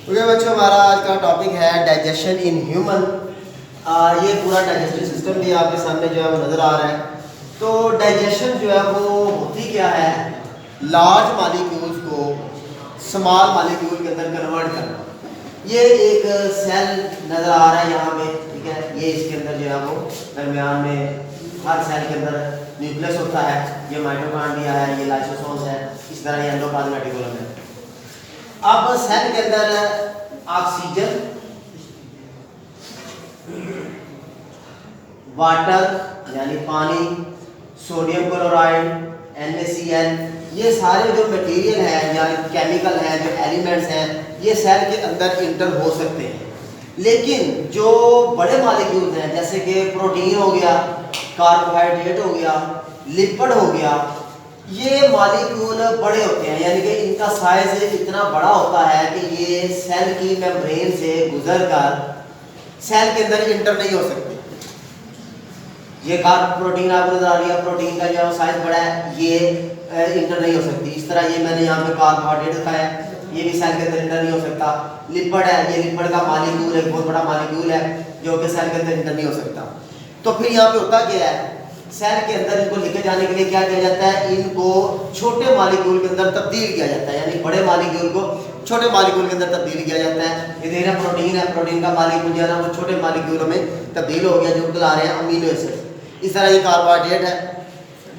Okay बच्चों, हमारा आज का टॉपिक है डाइजेशन इन ह्यूमन। ये पूरा डाइजेस्टिव सिस्टम भी आपके सामने जो है वो नज़र आ रहा है। तो डाइजेशन जो है वो होती क्या है, लार्ज मालिक्यूल्स को स्मॉल मालिक्यूल के अंदर कन्वर्ट करना। ये एक सेल नज़र आ रहा है यहाँ पे, ठीक है। ये इसके अंदर जो है वो दरमियान में हर सेल के अंदर न्यूक्लियस होता है। ये माइटोकॉन्ड्रिया है, ये लाइसोसोम्स है, इस तरह ये एंडोप्लाज्मिक रेटिकुलम है। अब सेल के अंदर ऑक्सीजन, वाटर यानी पानी, सोडियम क्लोराइड, NaCl, ये सारे जो मटेरियल है या केमिकल है, जो एलिमेंट्स हैं, ये सेल के अंदर इंटर हो सकते हैं। लेकिन जो बड़े मॉलिक्यूल्स हैं जैसे कि प्रोटीन हो गया, कार्बोहाइड्रेट हो गया, लिपिड हो गया, ये मॉलिक्यूल बड़े होते हैं, यानी कि इनका साइज इतना बड़ा होता है कि ये सेल की मेम्ब्रेन से गुजरकर सेल के अंदर इंटर नहीं हो सकते। ये प्रोटीन आपको नजर आ रही है, प्रोटीन का जो साइज बड़ा है, ये इंटर नहीं हो सकती। इस तरह ये मैंने यहाँ पे कार्बोहाइड्रेट दिखाया है, ये भी सेल के अंदर इंटर नहीं हो सकता। लिपिड है, ये लिपिड का मॉलिक्यूल एक बहुत बड़ा मॉलिक्यूल है जो कि सेल के अंदर इंटर नहीं हो सकता। तो फिर यहाँ पे होता क्या है, सेल के अंदर इनको लेके जाने के लिए क्या किया जाता है, इनको छोटे मॉलिक्यूल के अंदर तब्दील किया जाता है, यानी बड़े मॉलिक्यूल को छोटे मॉलिक्यूल के अंदर तब्दील किया जाता है। ये देख रहे हैं प्रोटीन है, प्रोटीन का मॉलिक्यूल जो है ना वो छोटे मॉलिक्यूलों में तब्दील हो गया, जो बुला रहे हैं अमीनो एसिड। इस तरह ये कार्बोहाइड्रेट है,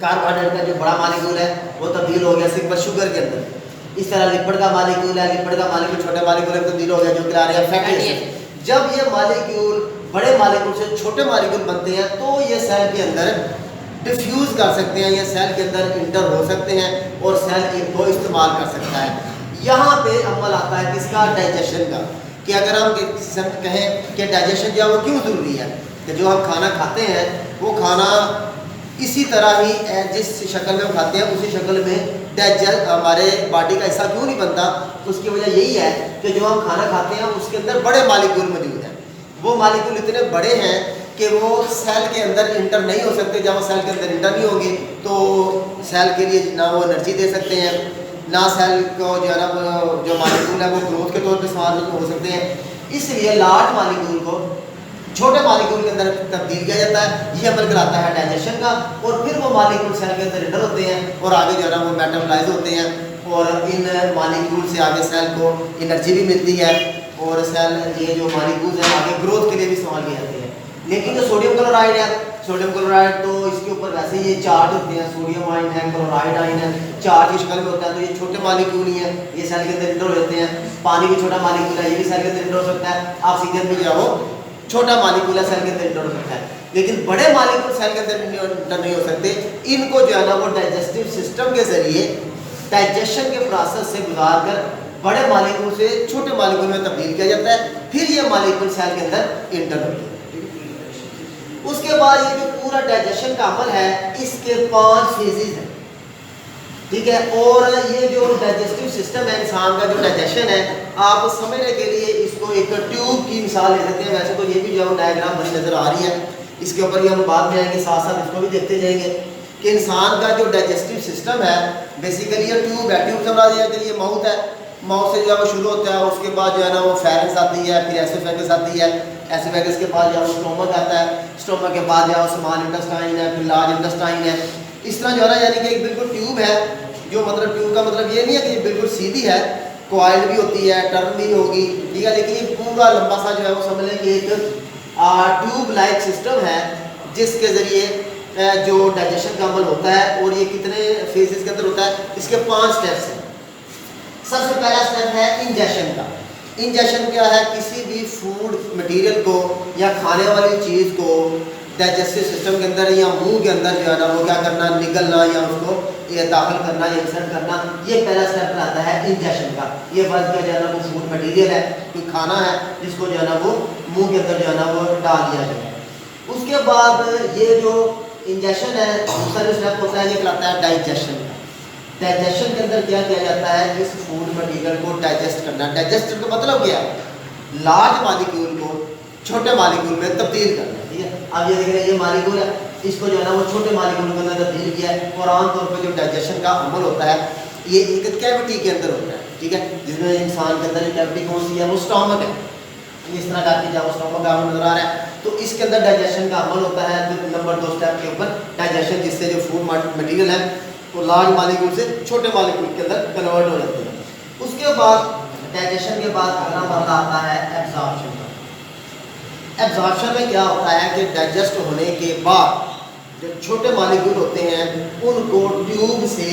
कार्बोहाइड्रेट का जो बड़ा मॉलिक्यूल है वो तब्दील हो गया सिंपल शुगर के अंदर। इस तरह लिपिड का मॉलिक्यूल है, लिपिड का मॉलिक्यूल छोटे मॉलिक्यूल में तब्दील हो गया, जो बुला रहे हैं फैटी एसिड। जब ये मॉलिक्यूल बड़े मॉलिक्यूल से छोटे मॉलिक्यूल बनते हैं तो ये सेल के अंदर डिफ्यूज कर सकते हैं, ये सेल के अंदर इंटर हो सकते हैं और सेल इनको इस्तेमाल कर सकता है। यहाँ पे अमल आता है किसका, डाइजेशन का। कि अगर हम कहें कि डाइजेशन जो है वो क्यों ज़रूरी है, कि जो हम खाना खाते हैं वो खाना इसी तरह ही जिस शक्ल में हम खाते हैं उसी शक्ल में डाइजेस्ट हमारे बॉडी का हिस्सा क्यों नहीं बनता। उसकी वजह यही है कि जो हम खाना खाते हैं उसके अंदर बड़े मॉलिक्यूल मौजूद हैं। वो मॉलिक्यूल इतने बड़े हैं कि वो सेल के अंदर इंटर नहीं हो सकते। जब वो सेल के अंदर इंटर नहीं होंगे तो सेल के लिए ना वो एनर्जी दे सकते हैं, ना सेल को जो है ना जो मॉलिक्यूल है वो ग्रोथ के तौर पर इस्तेमाल हो सकते हैं। इसलिए लार्ज मॉलिक्यूल को छोटे मॉलिक्यूल के अंदर तब्दील किया जाता है। ये अमल कराता है डाइजेशन का, और फिर वो मॉलिक्यूल सेल के अंदर इंटर होते हैं और आगे जो है ना वो मेटाबोलाइज होते हैं, और इन मॉलिक्यूल से आगे सेल को एनर्जी भी मिलती है और सेल ये जो मॉलिक्यूल्स हैं आगे ग्रोथ के लिए भी इस्तेमाल किए जाते हैं। लेकिन जो सोडियम क्लोराइड है, सोडियम क्लोराइड तो इसके ऊपर वैसे ये चार्ज होते हैं, सोडियम आयन है, क्लोराइड आयन है, चार्ज की शक्ल में होता है, तो ये छोटे मॉलिक्यूल ही है, ये सेल के अंदर इंटर हो जाते हैं। पानी भी छोटा मॉलिक्यूल है, ये भी सेल के अंदर इंटर हो सकता है। ऑक्सीजन भी जो है वो छोटा मॉलिक्यूल है, सेल के अंदर इंटर हो सकता है। लेकिन बड़े मॉलिक्यूल सेल के अंदर इंटर नहीं हो सकते। इनको जो है ना वो डाइजेस्टिव सिस्टम के जरिए डाइजेशन के प्रोसेस से गुजार कर बड़े मॉलिक्यूल से छोटे मॉलिक्यूल में तब्दील किया जाता है, फिर ये मॉलिक्यूल सेल के अंदर इंटर होते हैं। उसके बाद ये जो पूरा डाइजेशन का अमल है इसके 5 फेजेस हैं, ठीक है। और ये जो डाइजेस्टिव सिस्टम है इंसान का, जो डाइजेशन है, आप समझने के लिए इसको एक ट्यूब की मिसाल ले सकते हैं। वैसे तो ये भी जो डायग्राम बनी नज़र आ रही है, इसके ऊपर ही हम बाद में आएंगे, साथ साथ इसको भी देखते जाएंगे कि इंसान का जो डाइजेस्टिव सिस्टम है बेसिकली ये ट्यूब है। ट्यूब समझा दिया कि ये माउथ है, माउथ से जो है वो शुरू होता है, उसके बाद जो है ना वो फेरेंक्स आती है, फिर एसोफेगस आती है, एसोफेगस के बाद जो है स्टोमक आता है, स्टोमक के बाद जो है स्मॉल इंटेस्टाइन है, फिर लार्ज इंटेस्टाइन है। इस तरह जो है ना यानी कि एक बिल्कुल ट्यूब है, जो मतलब ट्यूब का मतलब ये नहीं है कि ये बिल्कुल सीधी है, कॉइल्ड भी होती है, टर्न भी होगी, ठीक है। लेकिन ये पूरा लंबा सा जो है वो समझ लें कि एक ट्यूब लाइक सिस्टम है जिसके ज़रिए जो डाइजेशन का अमल होता है। और ये कितने फेजेस के अंदर होता है, इसके 5 स्टेप्स हैं। सबसे पहला स्टेप है इंजेशन का। इंजेशन क्या है, किसी भी फूड मटेरियल को या खाने वाली चीज़ को डाइजेस्टिव सिस्टम के अंदर या मुंह के अंदर जो है ना वो क्या करना, निगलना या उसको ये दाखिल करना या इंसर्ट करना, ये पहला स्टेप रहता है इंजेशन का। ये बस जो है ना वो फूड मटेरियल है, कोई खाना है जिसको जो है ना वो मुंह के अंदर जो है ना वो डाल दिया जाए। उसके बाद ये जो इंजेक्शन है दूसरा जो स्टेप होता है ये कहलाता है डाइजेशन। डाइजेशन के अंदर क्या किया जाता है, इस फूड मटेरियल को डाइजेस्ट करना। डाइजेस्ट का मतलब क्या है, लार्ज मॉलिक्यूल को छोटे मॉलिक्यूल में तब्दील करना, ठीक है। अब ये देख रहे हैं ये मॉलिक्यूल है, इसको जो है ना वो छोटे मॉलिक्यूल के अंदर तब्दील किया है। और आमतौर पर जो डाइजेशन का अमल होता है ये एक कैविटी के अंदर होता है, ठीक है, जिसमें इंसान के अंदर कैविटी कौन सी है, वो स्टोमक है। इस तरह करके जब स्टोमक का नजर आ रहा है, तो इसके अंदर डाइजेशन का अमल होता है। तो नंबर 2 स्टेप के ऊपर डाइजेशन, जिससे जो फूड मटेरियल है वो लार्ज मालिक्यूल से छोटे मालिक्यूल के अंदर कन्वर्ट हो जाते हैं। उसके बाद डाइजेशन के बाद अगला मरला आता है एब्जॉर्प्शन का। एब्जॉर्प्शन में क्या होता है कि डाइजेस्ट होने के बाद जो छोटे मालिक्यूल होते हैं उनको ट्यूब से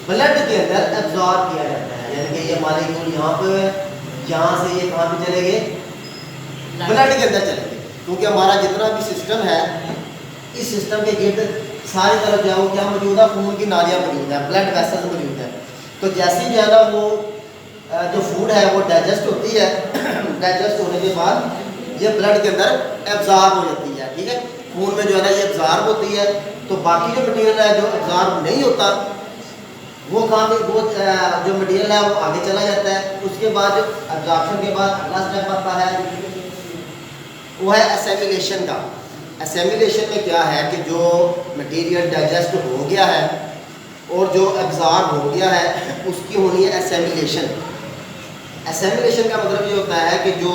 ब्लड के अंदर एब्जॉर्ब किया जाता है। यानी कि ये मालिक्यूल यहाँ पे, यहाँ से ये कहाँ पे चले गए, ब्लड के अंदर चले गए। क्योंकि हमारा जितना भी सिस्टम है, इस सिस्टम के गिर्द सारी तरफ जो है वो क्या मौजूद है, खून की नालियाँ मौजूद है, ब्लड वेसल्स मौजूद है। तो जैसे ही जो है ना वो जो फूड है वो डाइजेस्ट होती है, डाइजेस्ट होने के बाद ये ब्लड के अंदर एब्जॉर्ब हो जाती है। ठीक है, खून में जो है ना ये एब्जॉर्ब होती है। तो बाकी जो मटेरियल है जो एब्जॉर्ब नहीं होता वो कहाँ पे, वो जो मटेरियल है वो आगे चला जाता है। उसके बाद जो एब्जॉर्प्शन के बाद अगला स्टेप आता है वो है एसिमिलेशन का। एसिमिलेशन में क्या है कि जो मटेरियल डाइजेस्ट हो गया है और जो एब्जॉर्ब हो गया है उसकी होनी है एसिमिलेशन। एसिमिलेशन का मतलब ये होता है कि जो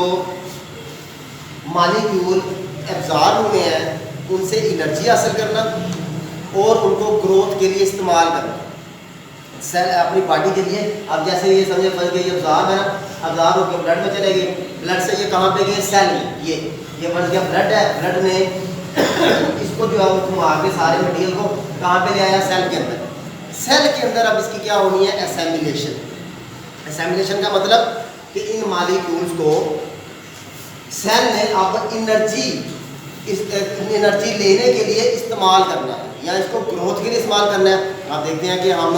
मॉलिक्यूल एब्जॉर्ब हुए हैं उनसे एनर्जी हासिल करना और उनको ग्रोथ के लिए इस्तेमाल करना सेल अपनी बॉडी के लिए। अब जैसे ये समझे फंस गए, ये एब्जॉर्ब है ना, एब्जॉर्ब होकर ब्लड में चले गए, ब्लड से ये कहाँ पे गए, सेल में। ये बन गया ब्लड है, ब्लड ने इसको जो है वो घुमा के सारे मटेरियल को कहाँ पे ले आया, सेल के अंदर। सेल के अंदर अब इसकी क्या होनी है, एसिमिलेशन। एसिमिलेशन का मतलब कि इन मॉलिक्यूल्स को सेल ने अब एनर्जी लेने के लिए इस्तेमाल करना है या इसको ग्रोथ के लिए इस्तेमाल करना है। आप देखते हैं कि हम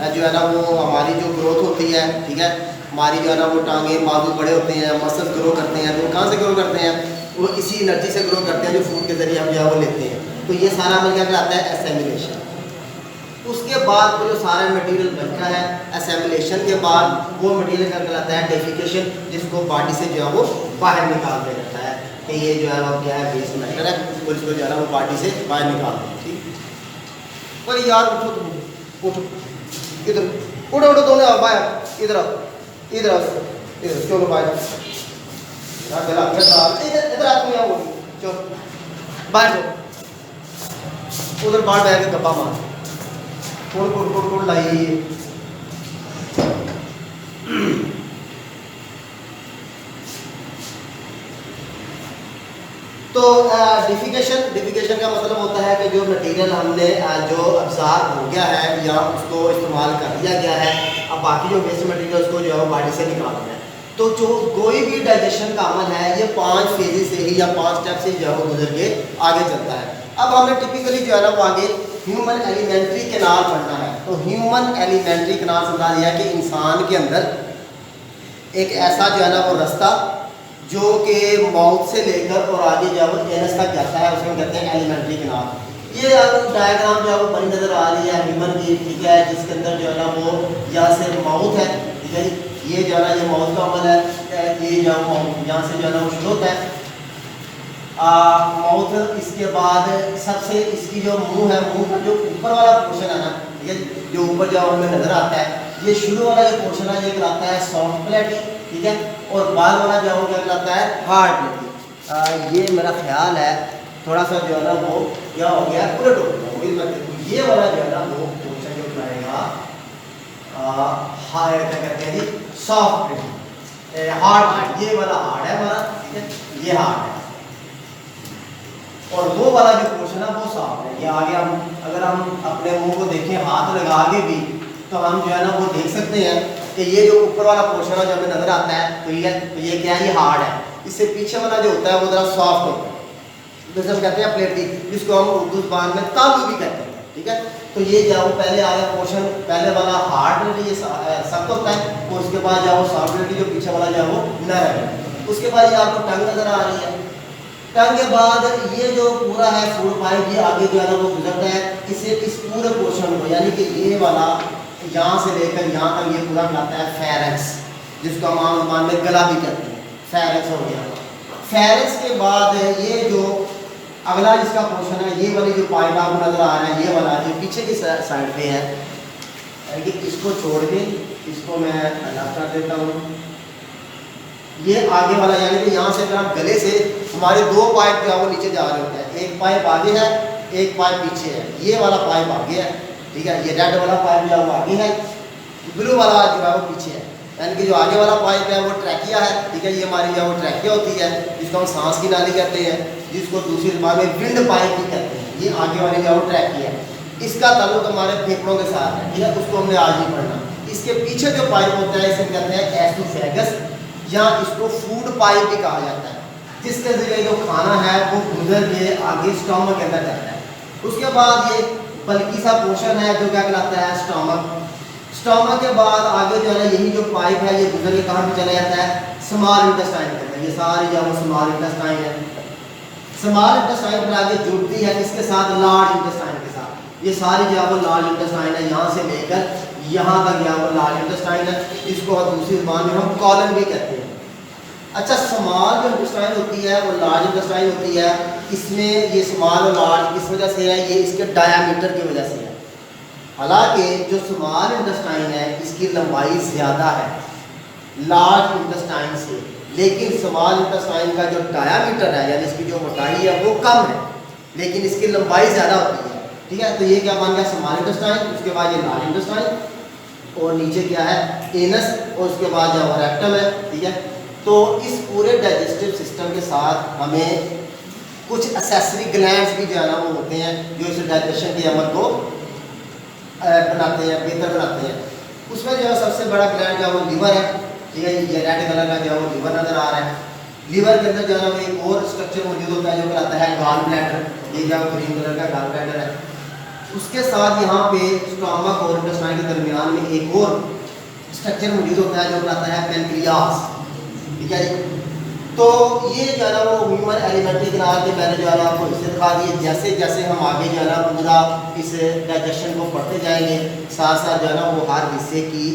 जो है ना वो हमारी जो ग्रोथ होती है, ठीक है, हमारी जो है ना वो टांगे बाजू बड़े होते हैं, मसल ग्रो करते हैं। तो कहाँ से ग्रो करते हैं, वो इसी एनर्जी से ग्रो करते हैं जो फूड के जरिए हम जो है वो लेते हैं। तो ये सारा अमल क्या कहलाता है, एसिमिलेशन। उसके बाद वो जो सारा मटेरियल बनता है एसिमिलेशन के बाद वो मटेरियल क्या कहलाता है, डेफिकेशन, जिसको बॉडी से जो है वो बाहर निकाल दिया जाता है कि ये जो है वो क्या है, वेस्ट मैटर है, और इसको जो है ना वो बॉडी से बाहर निकाल दें। ठीक, पर यार उठो, तुम उठो, इधर उठो, उठो दोनों आओ बाहर, इधर आओ, इधर आओ, इधर चलो बाहर, इधर इधर आदमी आओ, चलो बाहर जाओ, उधर बाहर बैठ के गप्पा मार, कोड लाइए। तो डिफिकेशन का मतलब होता है कि जो मटेरियल हमने जो अब्जॉर्ब हो गया है या उसको इस्तेमाल कर दिया गया है, अब बाकी जो वेस्ट मटेरियल उसको जो है बॉडी से निकालना है। तो जो कोई भी डाइजेशन का अमल है ये 5 फेजेस से ही या 5 स्टेप से जो है वो गुजर के आगे चलता है। अब हमने टिपिकली जो है ना वो आगे ह्यूमन एलिमेंट्री कैनाल पढ़ना है। तो ह्यूमन एलिमेंट्री कैनाल समझा दिया कि इंसान के अंदर एक ऐसा जो है ना वो रास्ता जो कि माउथ से लेकर और आगे जो है वो एनस तक जाता है, उसमें कहते हैं एलिमेंट्री कैनाल। ये डायग्राम जो है वो बड़ी नज़र आ रही है ह्यूमन की, ठीक है, जिसके अंदर जो है ना वो यहाँ से माउथ है, ठीक है, ये जो है ना ये माउथ का अमल है, ये जो यहाँ से जो है ना वो शुरू होता है माउथ। इसके बाद सबसे इसकी जो मुंह है, मुंह का जो ऊपर वाला पोर्शन है ना, ठीक है, जो ऊपर जो हमें नजर आता है, ये शुरू वाला जो पोर्शन है ये कहलाता है सॉफ्ट प्लेट, ठीक है, और बाद वाला जो है क्या कहलाता है, हार्ड प्लेट। ये मेरा ख्याल है थोड़ा सा जो है ना वो क्या हो गया, उलट हो गया। ये वाला जो है ना वो पोर्शन जो बनाएगा हार्ड, क्या कहते हैं जी, सॉफ्ट प्लेट, हार्ड। ये वाला हार्ड है हमारा, ठीक है, ये हार्ड है, और वो वाला जो पोर्शन है वो सॉफ्ट है। ये आगे हम अगर हम अपने मुंह को देखें हाथ लगा के भी तो हम जो है ना वो देख सकते हैं कि ये जो ऊपर वाला पोर्शन है जो हमें नजर आता है, तो ये क्या है, ये हार्ड है। इससे पीछे वाला जो होता है वो जरा सॉफ्ट होता है, जैसे हम कहते हैं प्लेटी, जिसको हम उर्दू ज़बान में तालू भी कहते हैं, ठीक है। तो ये जो वो पहले आया पोर्शन, पहले वाला हार्ड ये सख्त होता है, और उसके बाद जो सॉफ्ट जो पीछे वाला जो है वो नरम है। उसके बाद ये आपको टंग नजर आ रही है, टंग के बाद ये जो पूरा है फूड पाइप, ये आगे जो है ना वो गुजरता है इसे, इस पूरे पोर्शन को, यानी कि ये वाला यहाँ से लेकर यहाँ तक ये पूरा कहलाता है फेरेक्स, जिसको हम आम ज़बान में गला भी कहते हैं, फेरेक्स हो गया। फेरेक्स के बाद ये जो अगला इसका पोर्शन है, ये वाली जो पाइप आपको नजर आ रहा है, ये वाला जो पीछे की साइड पे है, इसको छोड़ के इसको मैं अलग कर देता हूँ। ये आगे वाला यानी कि यहाँ से अगर हम गले से हमारे दो पाइप जो है वो नीचे जा रहे होते हैं, एक पाइप आगे है एक पाइप पीछे है। ये वाला पाइप आगे है, ठीक है, ये रेड वाला पाइप जो है वो आगे है, ब्लू वाला जो है वो पीछे है। यानी कि जो आगे वाला पाइप है वो ट्रैकिया है, ठीक है, ये हमारी जो है वो ट्रैकिया होती है, जिसको हम सांस की नाली कहते हैं, जिसको दूसरी जबान में विंड पाइप भी कहते हैं। ये आगे वाली जो है वो ट्रैकिया है, इसका ताल्लुक हमारे फेफड़ों के साथ है, ठीक है, उसको हमने आज नहीं पढ़ना। इसके पीछे जो पाइप होता है इसे कहते हैं एसोफेगस, या इसको फूड पाइप भी कहा जाता है, जिसके जरिए जो खाना है वो गुजर के आगे स्टोमक के अंदर जाता है। उसके बाद ये बल्कि सा पोर्शन है जो क्या कहलाता है स्टोमक। स्टोमक के बाद आगे जो है ना यही जो पाइप है ये गुजर के कहाँ पे चला जाता है, स्मॉल इंटेस्टाइन के अंदर। ये सारी जो है स्मॉल इंटेस्टाइन है, स्मॉल इंटेस्टाइन पर आगे जुड़ती है इसके साथ लार्ज इंटेस्टाइन के साथ। ये सारी जो है वो लार्ज इंटेस्टाइन है, यहाँ से लेकर यहाँ तक गया वो लार्ज इंटेस्टाइन है, इसको दूसरी जबान में हम कॉलन भी कहते हैं। अच्छा, स्मॉल जो इंटेस्टाइन होती है वो लार्ज इंटेस्टाइन होती है, इसमें ये स्मॉल और लार्ज किस वजह से है, ये इसके डायामीटर की वजह से है। हालांकि जो स्मॉल इंटेस्टाइन है इसकी लंबाई ज़्यादा है लार्ज इंटेस्टाइन से, लेकिन स्मॉल इंटेस्टाइन का जो डायामीटर है यानी इसकी जो मोटाई है वो कम है, लेकिन इसकी लंबाई ज़्यादा होती है, ठीक है। तो ये क्या बन गया स्मॉल इंटेस्टाइन, उसके बाद ये लार्ज इंटेस्टाइन, और नीचे क्या है एनस, और उसके बाद जो रेक्टम है, ठीक है। तो इस पूरे डाइजेस्टिव सिस्टम के साथ हमें कुछ एसेसरी ग्लैंड्स भी जो है ना वो होते हैं जो इस डाइजेशन के अमल को बनाते हैं, बेहतर बनाते हैं। उसमें जो है सबसे बड़ा ग्लैंड जो है वो लीवर है, ठीक है, ये रेड कलर का जो है वो लीवर नज़र आ रहा है। लीवर के अंदर जो है ना एक और स्ट्रक्चर मौजूद होता है जो कहलाता है गॉल ब्लैडर, ये जो ग्रीन कलर का गॉल ब्लैडर है। उसके साथ यहाँ पे स्टोमक और इंटेस्टाइन के दरमियान में एक और स्ट्रक्चर मौजूद होता है जो कहलाता है पेनक्रियास, ठीक है जी। तो ये जो है ना वो ह्यूमन एलिमेंट्री ग्लैंड के मैंने जो है ना आपको इससे दिखा दिए। जैसे जैसे हम आगे जो है ना पूरा इस डाइजेशन को पढ़ते जाएंगे, साथ साथ जो है ना वो हर हिस्से की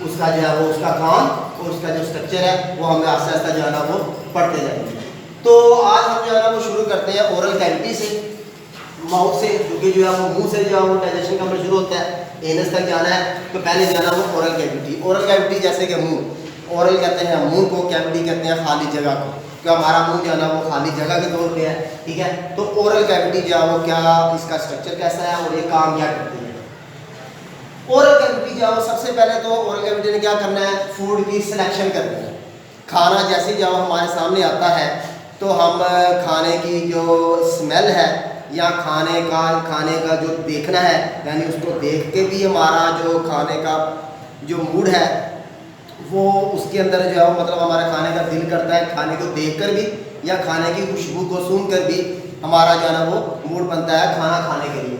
उसका जो है वो उसका काम और उसका जो स्ट्रक्चर है वो हमें आस्ते आस्ते जो है ना वो पढ़ते जाएंगे। तो आज हम जो है ना वो शुरू करते हैं ओरल कैविटी से, माउथ से, क्योंकि जो है वो मुंह से जो है वो डाइजेशन का अमल शुरू होता है, एनस तक जाना है। तो पहले जो है ना वो ओरल कैविटी, ओरल कैविटी जैसे कि मुंह, ओरल कहते हैं मुंह को, कैविटी कहते हैं खाली जगह को, क्योंकि हमारा मुंह जो है ना वो खाली जगह के तौर पे है, ठीक है। तो ओरल कैविटी जो है वो क्या, इसका स्ट्रक्चर कैसा है और ये काम क्या करती है। ओरल कैविटी जो है सबसे पहले तो ओरल कैविटी ने क्या करना है, फूड की सिलेक्शन करनी है। खाना जैसे जब हमारे सामने आता है तो हम खाने की जो स्मेल है या खाने का जो देखना है, यानी उसको देख के भी हमारा जो खाने का जो मूड है वो उसके अंदर जो है मतलब हमारा खाने का दिल करता है, खाने को देखकर भी या खाने की खुशबू को सुनकर भी हमारा जो है ना वो मूड बनता है खाना खाने के लिए।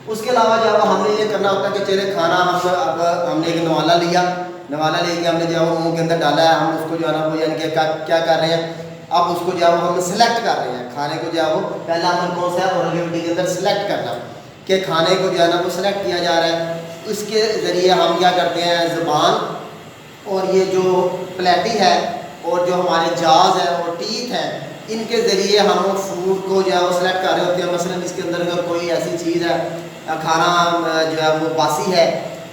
उसके अलावा जो है हमने ये करना होता है कि चले खाना अब हमने एक नवाला लिया, नवाला लेके हमने जो है वो मुँह के अंदर डाला है, हम उसको जो है ना वो यानी कि क्या कर रहे हैं, अब उसको जो है वो हम सिलेक्ट कर रहे हैं खाने को। जो है वो पहला अमल कौन सा है, ओरल कैविटी के अंदर सिलेक्ट करना, कि खाने को जो है ना वो सिलेक्ट किया जा रहा है। उसके ज़रिए हम क्या करते हैं, ज़ुबान और ये जो प्लेटी है और जो हमारे जाज है और टीथ है, इनके ज़रिए हम फूड को जो है वो सिलेक्ट कर रहे होते हैं। मसलन इसके अंदर अगर कोई ऐसी चीज़ है, खाना जो है वो बासी है,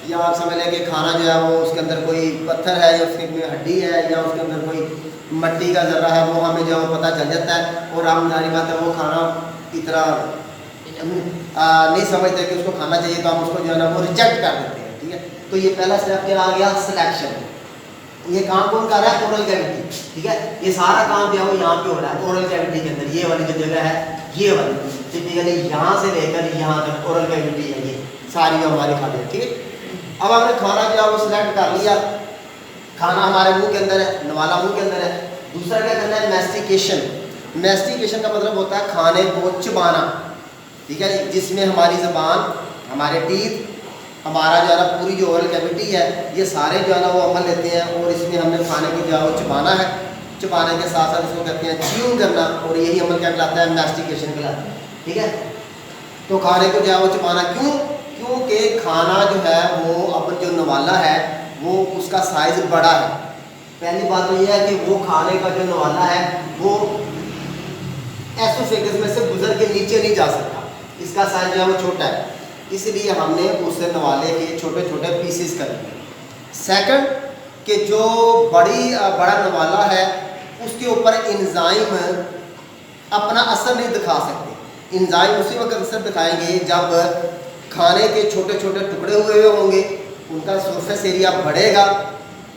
या आप समझ लें कि खाना जो है वो उसके अंदर कोई पत्थर है या उसकी हड्डी है या उसके अंदर कोई मट्टी का ज़र्रा है, वो हमें जो है वो पता चल जाता है और हम जारी बात है वो खाना की तरह नहीं समझते कि उसको खाना चाहिए, तो हम उसको जो है ना वो रिजेक्ट कर देते हैं, ठीक है। तो ये पहला स्टेप क्या आ गया, सिलेक्शन। ये काम कौन कर रहा है, ओरल कैविटी, ठीक है। ये सारा काम जो है वो यहाँ पे हो रहा है ओरल कैविटी के अंदर। ये वाली जो जगह है, ये वाली टिपिकली यहाँ से लेकर यहाँ तक ओरल कैविटी है, ये सारी हमारी खाली है, ठीक है। अब हमने खाना जो है वो सिलेक्ट कर लिया, खाना हमारे मुंह के अंदर है, नवाला मुंह के अंदर है। दूसरा क्या करना है, मैस्टिकेशन। मैस्टिकेशन का मतलब होता है खाने को चबाना, ठीक है, जिसमें हमारी ज़बान, हमारे टीथ, हमारा जो है ना पूरी जो ओरल कैविटी है, ये सारे जो है ना वो अमल लेते हैं और इसमें हमने खाने को जो है वो चबाना है। चबाने के साथ साथ इसको कहते हैं च्यूइंग करना, और यही अमल क्या कहलाता है, मैस्टिकेशन कहलाता है, ठीक है। तो खाने को जो है वो चबाना क्यों, क्योंकि खाना जो है वो अब जो नवाला है वो उसका साइज़ बड़ा है। पहली बात तो ये है कि वो खाने का जो नवाला है वो एसोफेगस में से गुजर के नीचे नहीं जा सकता, इसका साइज जो है वो छोटा है, इसलिए हमने उस नवाले के छोटे छोटे पीसेस कर लिए। सेकंड कि जो बड़ा नवाला है उसके ऊपर इंजाइम अपना असर नहीं दिखा सकते। इंजाइम उसी वक्त असर दिखाएंगे जब खाने के छोटे छोटे टुकड़े हुए होंगे, उनका सरफेस एरिया बढ़ेगा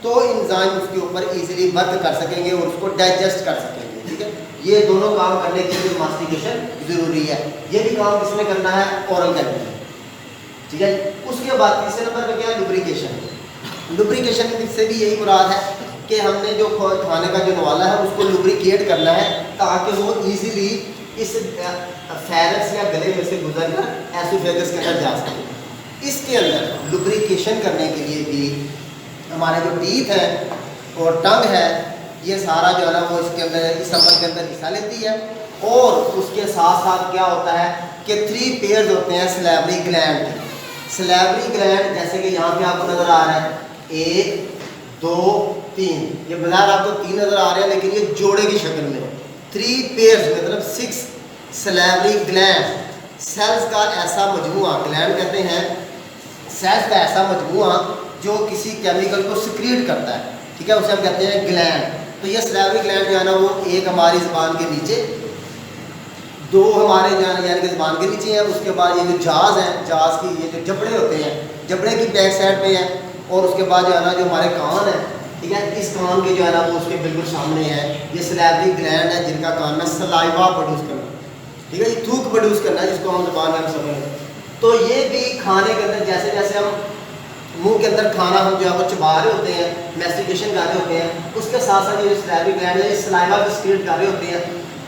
तो इंजाइम उसके ऊपर इजीली वर्क कर सकेंगे और उसको डाइजेस्ट कर सकेंगे। ठीक है, ये दोनों काम करने के लिए मास्टिकेशन ज़रूरी है। ये भी काम किसने करना है? Oral cavity. ठीक है, उसके बाद तीसरे नंबर पे क्या है? लुब्रिकेशन। लुब्रिकेशन से भी यही मुराद है कि हमने जो खाने का जो नवाला है उसको लुब्रिकेट करना है ताकि वो इजीली इस फेरस या गले में से गुजर कर एसोफेगस के अंदर जा सके। इसके अंदर लुब्रिकेशन करने के लिए भी हमारे जो टीथ है और टंग है, ये सारा जो है ना वो इसके अंदर, इस अमल के अंदर हिस्सा लेती है। और उसके साथ साथ क्या होता है कि 3 पेयर्स होते हैं सलेवरी ग्लैंड के। सलेवरी ग्लैंड जैसे कि यहाँ पे आपको नज़र आ रहा है 1 2 3, ये बाजार आपको 3 नज़र आ रहे हैं लेकिन ये जोड़े की शक्ल में 3 पेयर्स मतलब 6 सलेवरी ग्लैंड। सेल्स का ऐसा मजमुआ, ग्लैंड कहते हैं सेल्स का ऐसा मजमुआ जो किसी केमिकल को सिक्रीट करता है। ठीक है, उसे हम कहते हैं ग्लैंड। तो ये सलेवरी ग्लैंड जो है ना वो एक हमारी ज़बान के नीचे, 2 हमारे यानी कि ज़बान के नीचे है। उसके बाद ये जो जाज़ है, जाज़ की ये जो जबड़े होते हैं, जबड़े की बैक साइड पे है। और उसके बाद जो है ना जो हमारे कान है, ठीक है, इस कान के जो है ना वो उसके बिल्कुल सामने है। ये सलेवरी ग्लैंड है जिनका काम है सलाइवा प्रोड्यूस करना। ठीक है, ये थूक प्रोड्यूस करना है जिसको हम ज़बान में हम समझें। तो ये भी खाने के अंदर जैसे जैसे हम मुंह के अंदर खाना हम जो है वो चबा रहे होते हैं, मैस्टिकेशन कर रहे होते हैं, उसके साथ साथ ये सलेवरी ग्लैंड है सलाइवा को सिक्रीट कर रहे होते हैं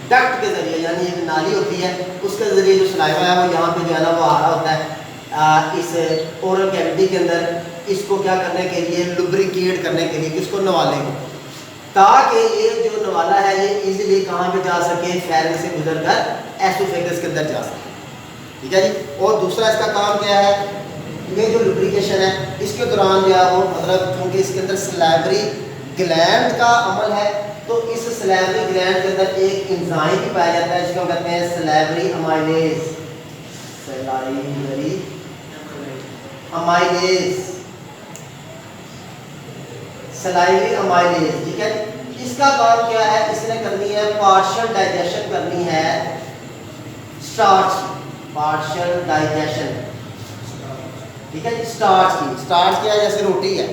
डक्ट के ज़रिए, यानी एक नाली होती है उसके ज़रिए जो सलाइवा है वो यहाँ पे जो है ना वो आ रहा होता है इस ओरल कैविटी के अंदर, इसको क्या करने के लिए? लुब्रिकेट करने के लिए, किसको? नवाले को, ताकि ये जो नवाला है ये इजीली कहाँ पे जा सके? फेरेंक्स से गुजर कर एसोफेगस के अंदर जा सके। ठीक है जी। और दूसरा इसका काम क्या है? ये जो लुब्रिकेशन है इसके दौरान जो है वो मतलब क्योंकि इसके अंदर सलेवरी ग्लैंड का अमल है तो इस सलेवरी ग्लैंड के अंदर एक एंजाइम भी पाया जाता है जिसको हम कहते हैं salivary amylase. Salivary amylase, salivary amylase. ठीक है, इसका काम क्या है? इसने करनी है पार्शियल डाइजेशन करनी है स्टार्च की, पार्शियल डाइजेशन। ठीक है, स्टार्च की। स्टार्च क्या है? जैसे रोटी है।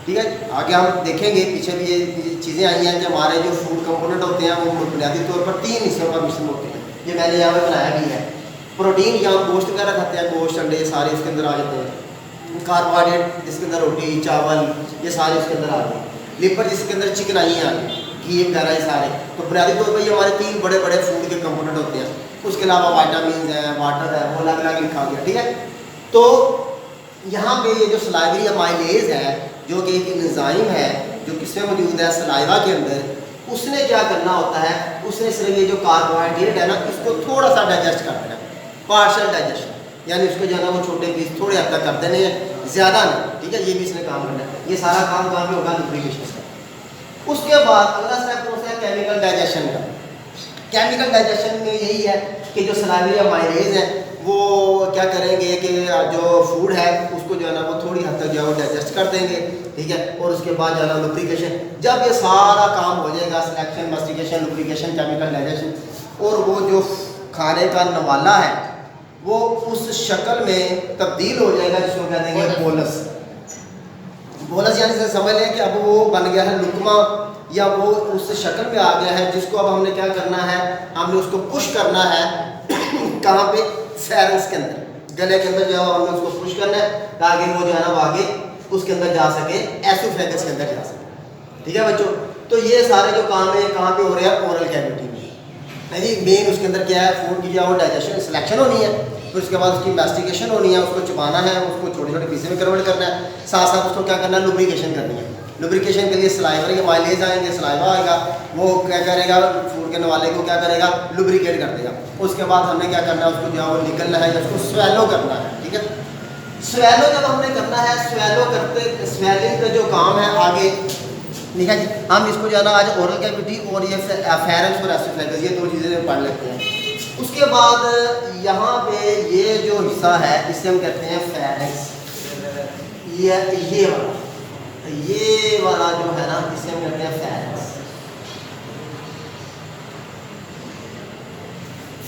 ठीक है, आगे हम देखेंगे, पीछे भी ये चीज़ें आई हैं कि हमारे जो फूड कंपोनेंट होते हैं वो बुनियादी तौर पर 3 हिस्सों का मिश्रण होते हैं। ये मैंने यहाँ पे बनाया भी है। प्रोटीन या हम गोश्त वगैरह खाते हैं, गोश्त अंडे ये सारे इसके अंदर आ जाते हैं। कार्बोहाइड्रेट जिसके अंदर रोटी चावल ये सारे इसके अंदर आ गए। लिपिड जिसके अंदर चिकनाई आ गई, घी वगैरह ये सारे। तो बुनियादी तौर पर ये हमारे 3 बड़े बड़े फूड के कंपोनेंट होते हैं। उसके अलावा वाइटामिन है, वाटर है, वो अलग अलग लिखा गया। ठीक है, तो यहाँ पे ये जो सलाइवरी अमाइलेज है जो कि एक एंजाइम है जो किसमें मौजूद है? सलाइवा के अंदर। उसने क्या करना होता है? उसने सिर्फ ये जो कार्बोहाइड्रेट है ना इसको थोड़ा सा डाइजेस्ट कर देना, पार्शियल डाइजेशन, यानी उसको जो है ना वो छोटे पीस थोड़े हद तक कर देने हैं, ज़्यादा नहीं। ठीक है, ये भी इसने काम करना है। ये सारा काम कहाँ पे होगा? लुब्रिकेशन का। उसके बाद अगला स्टेप कौन सा है? केमिकल डाइजेशन का। केमिकल डाइजेशन में यही है कि जो सलाइवरी अमाइलेज है वो क्या करेंगे कि जो फूड है उसको जो है ना वो थोड़ी हद तक जो है वो डाइजेस्ट कर देंगे। ठीक है, और उसके बाद जो है ना लुब्रिकेशन, जब ये सारा काम हो जाएगा सिलेक्शन, मास्टिकेशन, लुब्रिकेशन, केमिकल डाइजेशन, और वो जो खाने का नवाला है वो उस शक्ल में तब्दील हो जाएगा जिसको कह देंगे बोलस। बोलस यानी से समझ लें कि अब वो बन गया है लुकमा, या वो उस शक्ल में आ गया है जिसको अब हमने क्या करना है? हमने उसको पुश करना है कहाँ पे? फेरेंक्स के अंदर, गले के अंदर जो है हमें उसको पुश करना है ताकि वो जो है ना वो आगे उसके अंदर जा सके, एसोफेगस के अंदर जा सके। ठीक है बच्चों, तो ये सारे जो काम है कहाँ पे हो रहे हैं? ओरल कैविटी में है जी। मेन उसके अंदर क्या है? फूड की जो है डाइजेशन सिलेक्शन होनी है, फिर उसके बाद उसकी इन्वेस्टिगेशन होनी है, उसको चबाना है, उसको छोटे छोटे पीसे में कन्वर्ट करना है, साथ साथ उसको क्या करना है? लुब्रिकेशन करनी है। लुब्रिकेशन के लिए सलाइवरी अमाइलेज आएंगे, सलाइवा आएगा, वो क्या करेगा? फूड के नवाले को क्या करेगा? लुब्रिकेट कर देगा। उसके बाद हमने क्या करना है? उसको जो है वो निकलना है या उसको स्वेलो करना है। ठीक है, स्वेलो जब हमने करना है, स्वेलो करते स्वेलिंग का जो काम है आगे, ठीक है जी, हम इसको जो है ना आज ओरल कैविटी और ये फेरेंक्स और एसोफेगस ये 2 चीज़ें पढ़ लेते हैं। उसके बाद यहाँ पे ये जो हिस्सा है इसे हम कहते हैं फेरेंक्स। ये वाला ये वाला जो है ना, इसे हम कहते हैं फेरेंक्स।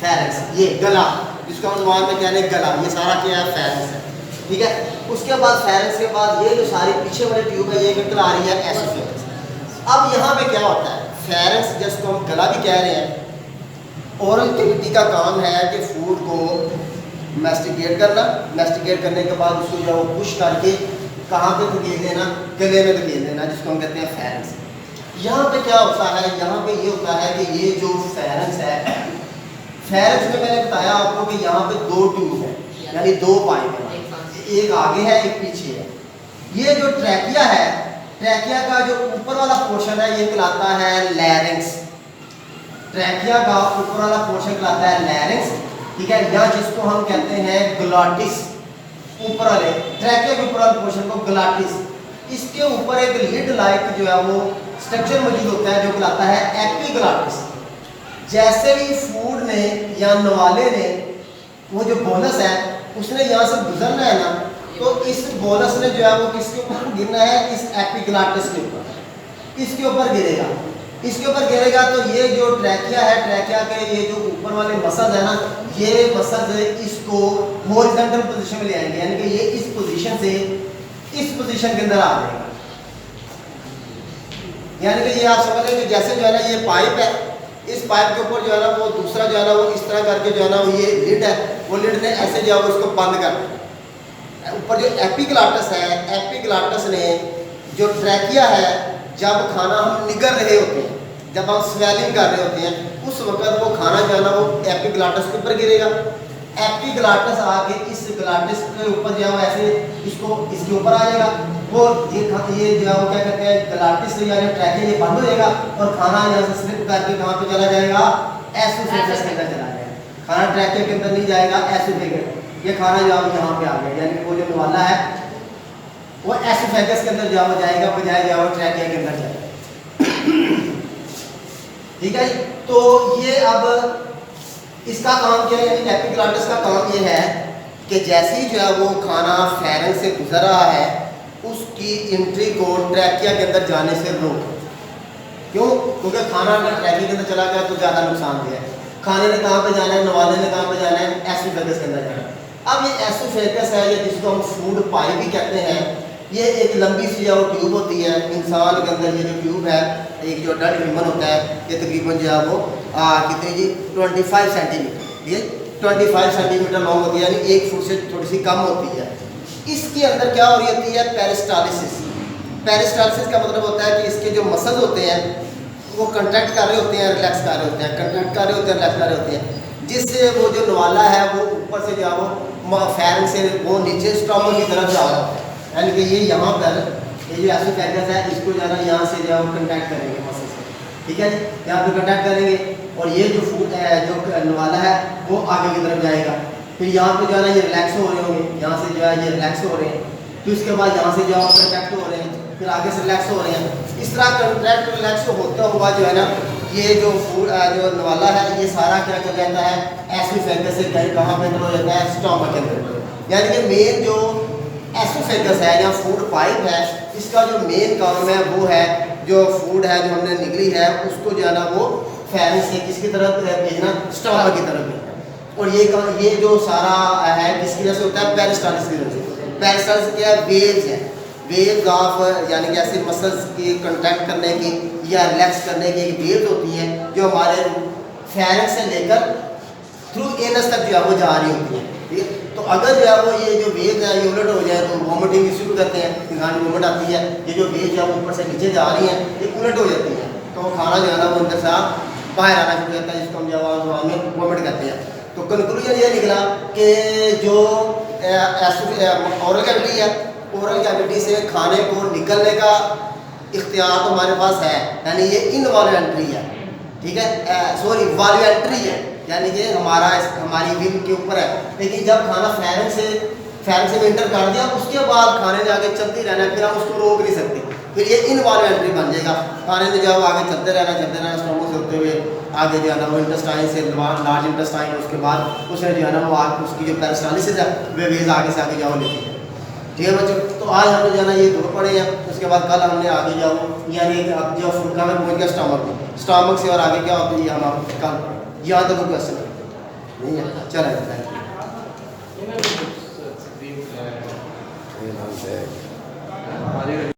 फेरेंक्स ये गला, जिसको हम जुबान में कहते हैं गला, ये सारा क्या है, फेरेंक्स है। ठीक है, उसके बाद फेरेंक्स के बाद ये जो सारी पीछे वाली ट्यूब है ये निकल आ रही है एसोफेगस। अब यहाँ पे क्या होता है, फेरेंक्स जिसको हम गला भी कह रहे हैं, ओरल कैविटी का काम है कि फूड को मैस्टिकेट करना, मैस्टिकेट करने के बाद उसको जो है वो पुश करके कहाँ पे धकेल देना, गले में धकेल देना, जिसको हम कहते हैं फेरेंक्स। यहाँ पे क्या होता है, यहाँ पे ये होता है कि ये जो फेरेंक्स है, फेरेंक्स में मैंने बताया आपको कि यहाँ पे दो ट्यूब है, यानी दो पाइप है, एक आगे है एक पीछे है। ये जो ट्रैकिया है, ट्रैकिया का जो ऊपर वाला पोर्शन है ये कहलाता है लैरिंक्स। ट्रैकिया का ऊपर वाला पोर्शन कहलाता है लैरिंक्स, ठीक है, या जिसको हम कहते हैं ग्लॉटिस। ऊपर वाले ट्रैकिया के ऊपर वाले पोर्शन को ग्लॉटिस, इसके ऊपर एक लिड लाइक जो है वो स्ट्रक्चर मौजूद होता है जो कहलाता है एपिग्लॉटिस। जैसे ही फूड ने या नवाले ने वो जो बोनस है उसने यहाँ से गुजरना है ना, तो इस बोनस ने जो है वो किसके ऊपर गिरना है, इस एपिग्लॉटिस के ऊपर, इसके ऊपर गिरेगा। इसके ऊपर गिरेगा तो ये जो ट्रैकिया है, ट्रैकिया के ये जो ऊपर वाले मसल्स है ना, ये मसल्स इसको हॉरिजॉन्टल पोजीशन में ले आएंगे, यानी कि ये इस पोजीशन से इस पोजीशन के अंदर आ जाएगा। यानी कि ये आप समझ लें कि जैसे जो है ना ये पाइप है, इस पाइप के ऊपर जो है ना वो दूसरा जो है ना वो इस तरह करके जो है ना ये लिड है, वो लिड ने ऐसे जो है वो इसको बंद कर दिया। ऊपर जो एपिग्लॉटिस है, एपिग्लॉटिस ने जो ट्रैकिया है, जब खाना हम निगल रहे होते हैं, जब हम स्वेलिंग कर रहे होते हैं, उस वक्त वो खाना जो है ना वो एपिग्लॉटिस के ऊपर गिरेगा। एपिग्लॉटिस आके इस ग्लॉटिस के ऊपर जो है वो ऐसे इसको इसके ऊपर आ जाएगा। वो ये जो है वो क्या कहते हैं, ग्लॉटिस यानी ट्रैकिया ये बंद हो जाएगा और खाना यहाँ से स्लिप करके कहाँ पे चला जाएगा, एसोफेगस के अंदर चला जाएगा। खाना ट्रैकिया के अंदर नहीं जाएगा, एसोफेगस। ये खाना जो है यहाँ पे आ गया, यानी वो जो नवाला है वो एसोफेगस के अंदर जाओ जाएगा, बजाय जाओ ट्रैकिया के अंदर जाएगा। ठीक है, तो ये अब इसका काम क्या है, यानी एपिग्लॉटिस का काम ये है कि जैसे ही जो है वो खाना फेरेंक्स से गुजर रहा है, उसकी एंट्री को ट्रैकिया के अंदर जाने से रोक। क्यों? क्योंकि खाना अगर ट्रैकिया के अंदर चला गया तो ज़्यादा नुकसान है। खाने ने कहाँ पे जाना है, नवाले ने कहाँ पे जाना है, एसोफेगस के अंदर जाना है। अब ये एसोफेगस है, ये जिसको हम फूड पाइप भी कहते हैं, ये एक लंबी सी जो ट्यूब होती है। इंसान के अंदर ये जो ट्यूब है, एक जो अडल्ट ह्यूमन होता है, ये तकरीबन जो है वो कितनी जी 25 सेंटीमीटर, ये 25 सेंटीमीटर लॉन्ग होती है, यानी 1 फुट से थोड़ी सी कम होती है। इसके अंदर क्या हो रही होती है, पेरिस्टालिसिस। पेरिस्टालिसिस का मतलब होता है कि इसके जो मसल्स होते हैं वो कंट्रैक्ट कर रहे होते हैं, रिलैक्स कर रहे होते हैं, कंट्रैक्ट कर रहे होते हैं, रिलैक्स कर रहे होते हैं, जिससे वो जो नवाला है वो ऊपर से जो वो फेरेंक्स से वो नीचे स्टमक की तरफ जा रहा है। यानी कि ये यहाँ पर ये जो एसोफेगस है इसको जो है ना यहाँ से जो है वो कंटैक्ट करेंगे मसल से। ठीक है जी, यहाँ पे कंटैक्ट करेंगे और ये जो फूड है जो नवाला है वो आगे की तरफ जाएगा। फिर यहाँ पे जो है ना ये रिलैक्स हो रहे होंगे, यहाँ से जो है ये रिलैक्स हो रहे हैं, फिर उसके बाद यहाँ से जो है कंटैक्ट हो रहे हैं, फिर आगे से रिलैक्स हो रहे हैं। इस तरह कंट्रैक्ट रिलैक्स होता हुआ जो है ना ये जो फूड जो नवाला है ये सारा क्या कर जाता है, एसोफेगस से कहाँ पे हो जाता है, स्टमक के अंदर। यानी कि मेन जो एसोफेगस है या फूड पाइप है, इसका जो मेन काम है वो है जो फूड है जो हमने निकली है उसको जो है ना वो फेरेंक्स से किसकी तरफ भेजना, स्टमक की तरफ भेजना। और ये जो सारा है किसकी वजह से होता है, पेरिस्टालिसिस की वजह से। पेरिस्टालिसिस क्या है, वेव्स है, वेव्स ऑफ यानी कि ऐसे मसल्स की कंटैक्ट करने की या रिलैक्स करने की एक वेव्स होती हैं जो हमारे फेरेंक्स से लेकर थ्रू एनस तक जो है वो जा रही होती है। ठीक है, तो अगर जो है वो ये जो वेव है ये उलट हो जाए तो वॉमिटिंग शुरू करते हैं, इंसान वॉमिट आती है। ये जो वेव है वो ऊपर से नीचे जा रही हैं, ये उलट हो जाती है, तो वो खाना जो है ना वो अंदर से बाहर आना शुरू होता है, जिसको हम जवाब में वॉमिट करते हैं। तो कंक्लूजन ये निकला कि जो ओरल कैविटी है, ओरल कैविटी से खाने को निकलने का इख्तियार तो हमारे पास है, यानी ये इनवॉल्यूंटरी है। ठीक है, सॉरी वॉल्यूंटरी है, यानी कि हमारी विल के ऊपर है। लेकिन जब खाना फेरेंक्स से एंटर कर दिया उसके बाद खाने में आगे चलती रहना, फिर हम उसको रोक नहीं सकते, फिर ये इनवॉल्यूंटरी बन जाएगा। खाने में जब आगे चलते रहना स्टमक से होते हुए आगे जो है ना वो इंटेस्टाइन से लार्ज इंटेस्टाइन, उसके बाद उसने जो है ना वो उसकी जो पेरिस्टालिसिस है वे वेज आगे से आगे जाओ लेती है। ठीक है बच्चों, तो आज हमने जाना ये दो पढ़े हैं, उसके बाद कल हमने आगे जाओ यानी अब जो फुल्का में पहुंच गया स्टमक से, और आगे क्या होता है ये हम आप कल यहाँ तक क्वेश्चन नहीं है। चलें, थैंक यू।